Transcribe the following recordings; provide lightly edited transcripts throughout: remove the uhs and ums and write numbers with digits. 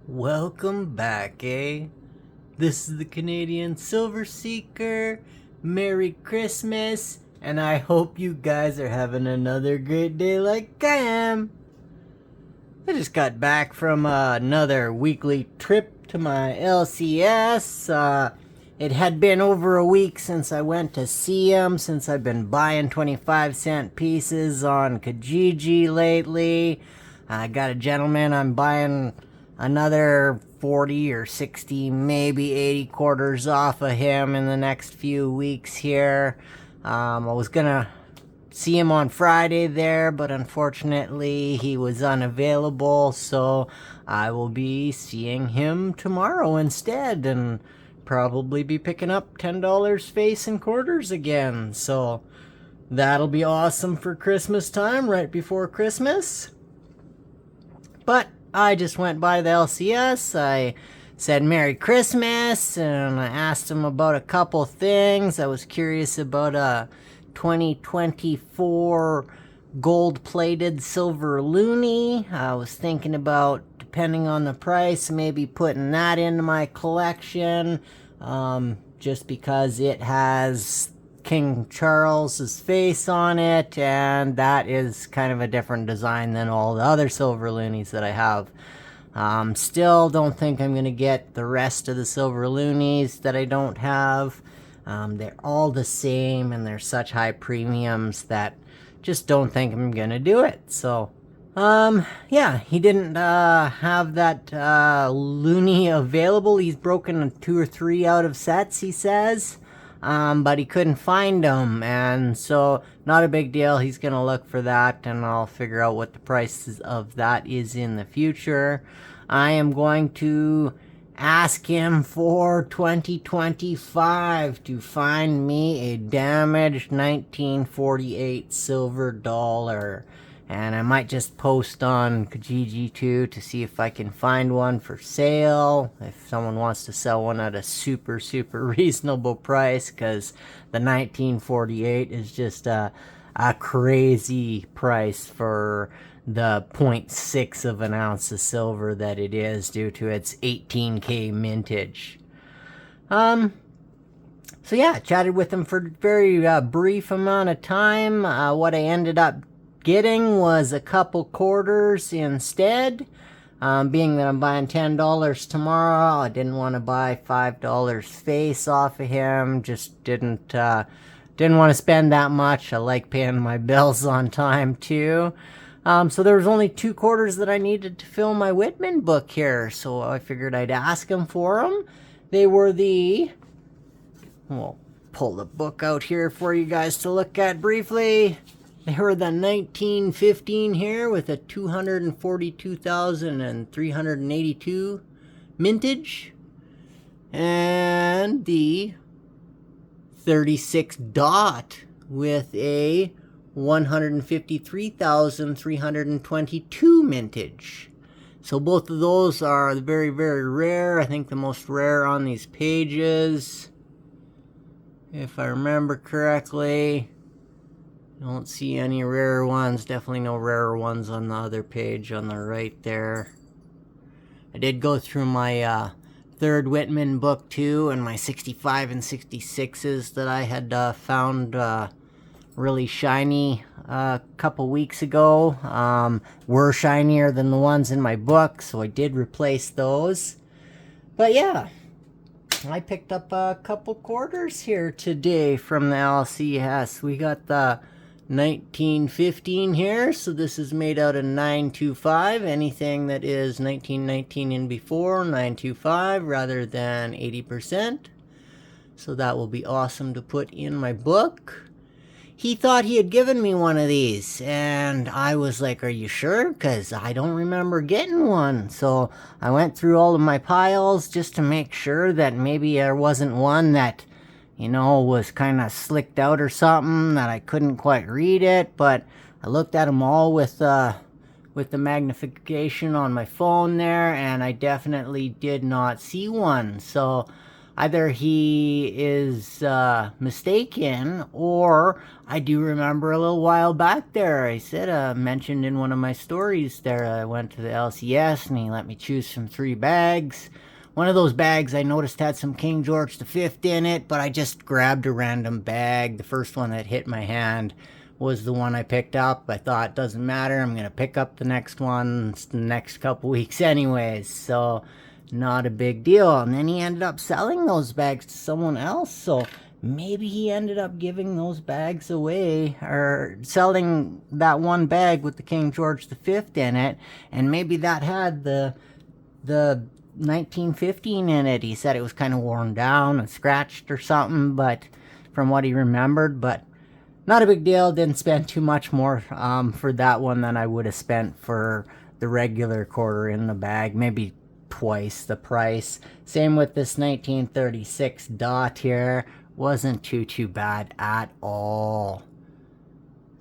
Welcome back, eh? This is the Canadian Silver Seeker. Merry Christmas, and I hope you guys are having another great day like I am. I just got back from another weekly trip to my LCS. It had been over a week since I went to see him, since I've been buying 25-cent pieces on Kijiji lately. I got a gentleman I'm buying another 40 or 60, maybe 80 quarters off of him in the next few weeks here. I was gonna see him on Friday there, but unfortunately he was unavailable, so I will be seeing him tomorrow instead and probably be picking up $10 face and quarters again. So that'll be awesome for Christmas time, right before Christmas. But I just went by the LCS. I said Merry Christmas, and I asked him about a couple things. I was curious about a 2024 gold-plated silver loonie. I was thinking about, depending on the price, maybe putting that into my collection, just because it has King Charles's face on it, and that is kind of a different design than all the other silver loonies that I have. Still don't think I'm going to get the rest of the silver loonies that I don't have. They're all the same, and they're such high premiums that just don't think I'm going to do it. So, yeah, he didn't have that loonie available. He's broken 2 or 3 out of sets, he says. But he couldn't find them, and so not a big deal. He's gonna look for that, and I'll figure out what the price of that is in the future. I am going to ask him for 2025 to find me a damaged 1948 silver dollar. And I might just post on Kijiji too to see if I can find one for sale. If someone wants to sell one at a super reasonable price, because the 1948 is just a crazy price for the 0.6 of an ounce of silver that it is due to its 18K mintage. So yeah, I chatted with him for a very brief amount of time. What I ended up getting was a couple quarters instead. Being that I'm buying $10 tomorrow, I didn't want to buy $5 face off of him. Just didn't want to spend that much. I like paying my bills on time too. So there was only 2 quarters that I needed to fill my Whitman book here, so I figured I'd ask him for them. They were we'll pull the book out here for you guys to look at briefly. They were the 1915 here with a 242,382 mintage. And the 36 dot with a 153,322 mintage. So both of those are very rare. I think the most rare on these pages, if I remember correctly. Don't see any rare ones. Definitely no rarer ones on the other page on the right there. I did go through my third Whitman book too, and my 65 and 66s that I had found really shiny a couple weeks ago. Were shinier than the ones in my book, so I did replace those. But yeah, I picked up a couple quarters here today from the LCS. We got the 1915 here, so this is made out of 925. Anything that is 1919 and before, 925 rather than 80%. So that will be awesome to put in my book. He thought he had given me one of these, and I was like, are you sure? Because I don't remember getting one. So I went through all of my piles just to make sure that maybe there wasn't one that, you know, was kind of slicked out or something, that I couldn't quite read it. But I looked at them all with the magnification on my phone there, and I definitely did not see one. So either he is mistaken, or I do remember a little while back there, I said, mentioned in one of my stories there, I went to the LCS and he let me choose from 3 bags. One of those bags I noticed had some King George V in it, but I just grabbed a random bag. The first one that hit my hand was the one I picked up. I thought, doesn't matter, I'm going to pick up the next one the next couple weeks anyways, so not a big deal. And then he ended up selling those bags to someone else, so maybe he ended up giving those bags away, or selling that one bag with the King George V in it, and maybe that had the 1915 in it. He said it was kind of worn down and scratched or something, but from what he remembered, but not a big deal. Didn't spend too much more for that one than I would have spent for the regular quarter in the bag, maybe twice the price. Same with this 1936 dot here. Wasn't too bad at all.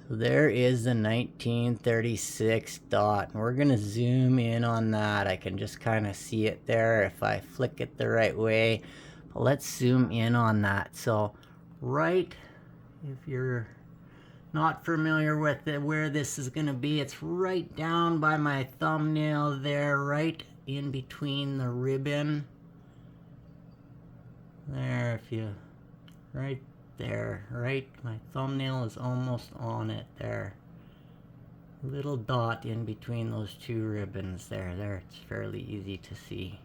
So there is the 1936 dot. We're going to zoom in on that. I can just kind of see it there if I flick it the right way. But let's zoom in on that. So right, if you're not familiar with it, where this is going to be, it's right down by my thumbnail there, right in between the ribbon. There, if you, right there, right, my thumbnail is almost on it there. Little dot in between those 2 ribbons there, it's fairly easy to see.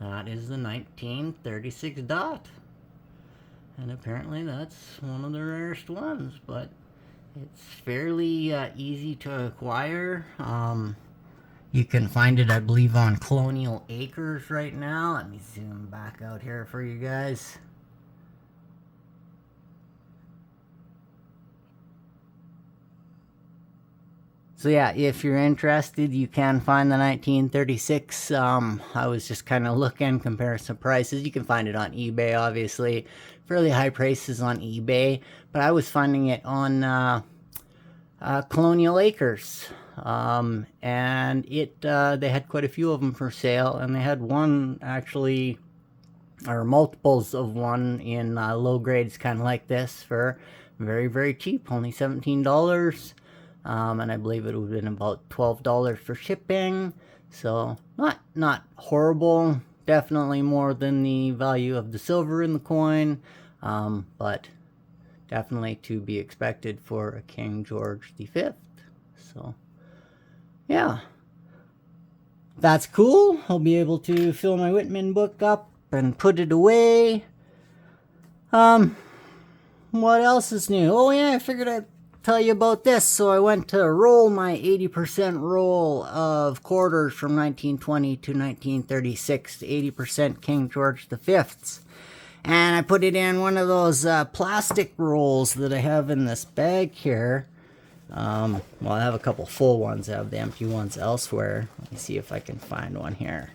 That is the 1936 dot. And apparently that's one of the rarest ones, but it's fairly easy to acquire. You can find it, I believe, on Colonial Acres right now. Let me zoom back out here for you guys. So yeah, if you're interested, you can find the 1936. I was just kind of looking, compare some prices. You can find it on eBay, obviously. Fairly high prices on eBay. But I was finding it on Colonial Acres. And they had quite a few of them for sale. And they had one, actually, or multiples of one in low grades kind of like this for very cheap. Only $17. And I believe it would have been about $12 for shipping, so not horrible. Definitely more than the value of the silver in the coin, but definitely to be expected for a King George V. So yeah, that's cool. I'll be able to fill my Whitman book up and put it away. What else is new? Oh yeah, I figured I'd tell you about this. So I went to roll my 80% roll of quarters from 1920 to 1936, 80% King George V's. And I put it in one of those plastic rolls that I have in this bag here. Well, I have a couple full ones. I have the empty ones elsewhere. Let me see if I can find one here.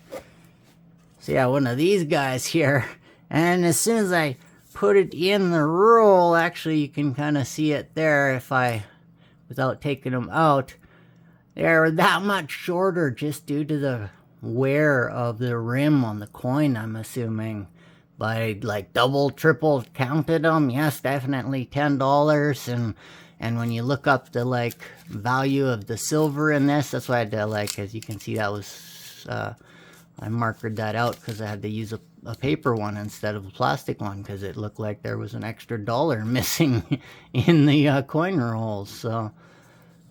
So yeah, one of these guys here. And as soon as I put it in the roll, actually you can kind of see it there if I, without taking them out, they're that much shorter just due to the wear of the rim on the coin, I'm assuming. But I like double, triple counted them. Yes, definitely $10. And when you look up the like value of the silver in this, that's why I had to, like, as you can see, that was I markered that out because I had to use a paper one instead of a plastic one because it looked like there was an extra $1 missing in the coin rolls. So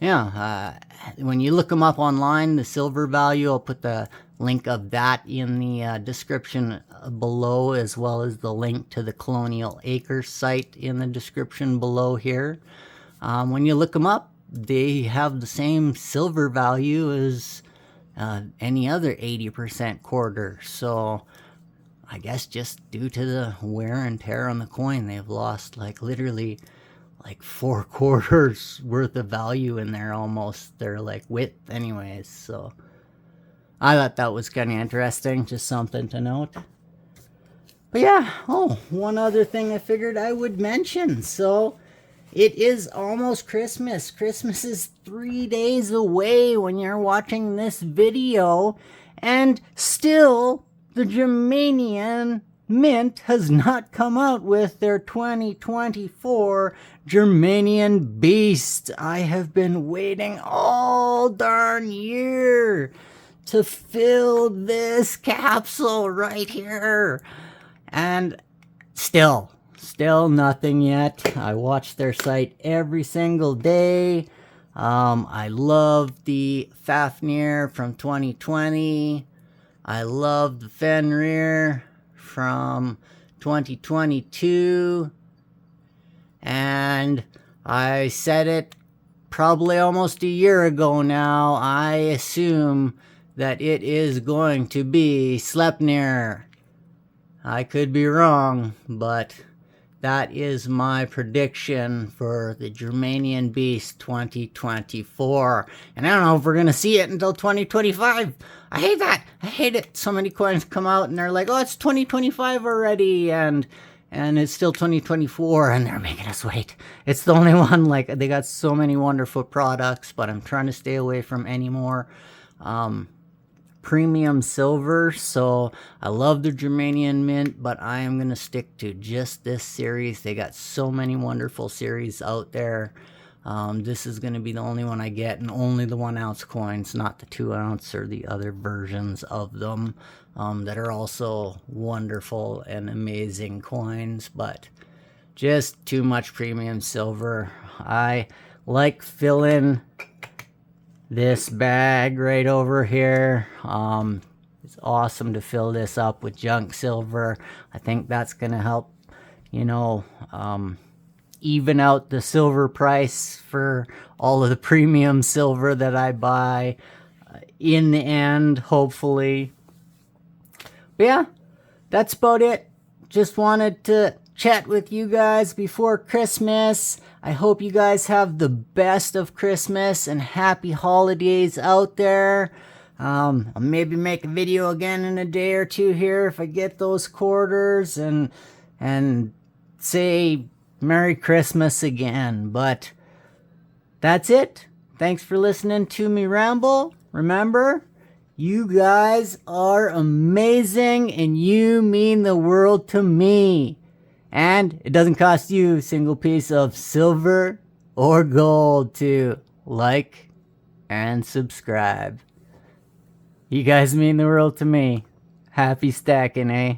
yeah, when you look them up online, the silver value, I'll put the link of that in the description below, as well as the link to the Colonial Acres site in the description below here. When you look them up, they have the same silver value as any other 80% quarter. So I guess just due to the wear and tear on the coin, they've lost like literally like 4 quarters worth of value in there, almost their like width anyways. So I thought that was kind of interesting, just something to note. But yeah, oh, one other thing I figured I would mention. So it is almost Christmas. Christmas is 3 days away when you're watching this video. And still, the Germanian Mint has not come out with their 2024 Germanian Beast. I have been waiting all darn year to fill this capsule right here. And still nothing yet. I watch their site every single day. I love the Fafnir from 2020. I love the Fenrir from 2022. And I said it probably almost a year ago now. I assume that it is going to be Sleipnir. I could be wrong, but that is my prediction for the Germanian Beast 2024. And I don't know if we're going to see it until 2025. I hate that. I hate it. So many coins come out and they're like, oh, it's 2025 already. And it's still 2024 and they're making us wait. It's the only one. Like, they got so many wonderful products, but I'm trying to stay away from any more premium silver. So I love the Germanian Mint, but I am going to stick to just this series. They got so many wonderful series out there. This is going to be the only one I get, and only the 1 ounce coins, not the 2 ounce or the other versions of them that are also wonderful and amazing coins, but just too much premium silver. I like filling this bag right over here. It's awesome to fill this up with junk silver. I think that's going to help, even out the silver price for all of the premium silver that I buy in the end, hopefully. But yeah, that's about it. Just wanted to chat with you guys before Christmas. I hope you guys have the best of Christmas and happy holidays out there. I'll maybe make a video again in a day or two here if I get those quarters and say Merry Christmas again. But that's it. Thanks for listening to me ramble. Remember, you guys are amazing and you mean the world to me. And it doesn't cost you a single piece of silver or gold to like and subscribe. You guys mean the world to me. Happy stacking, eh?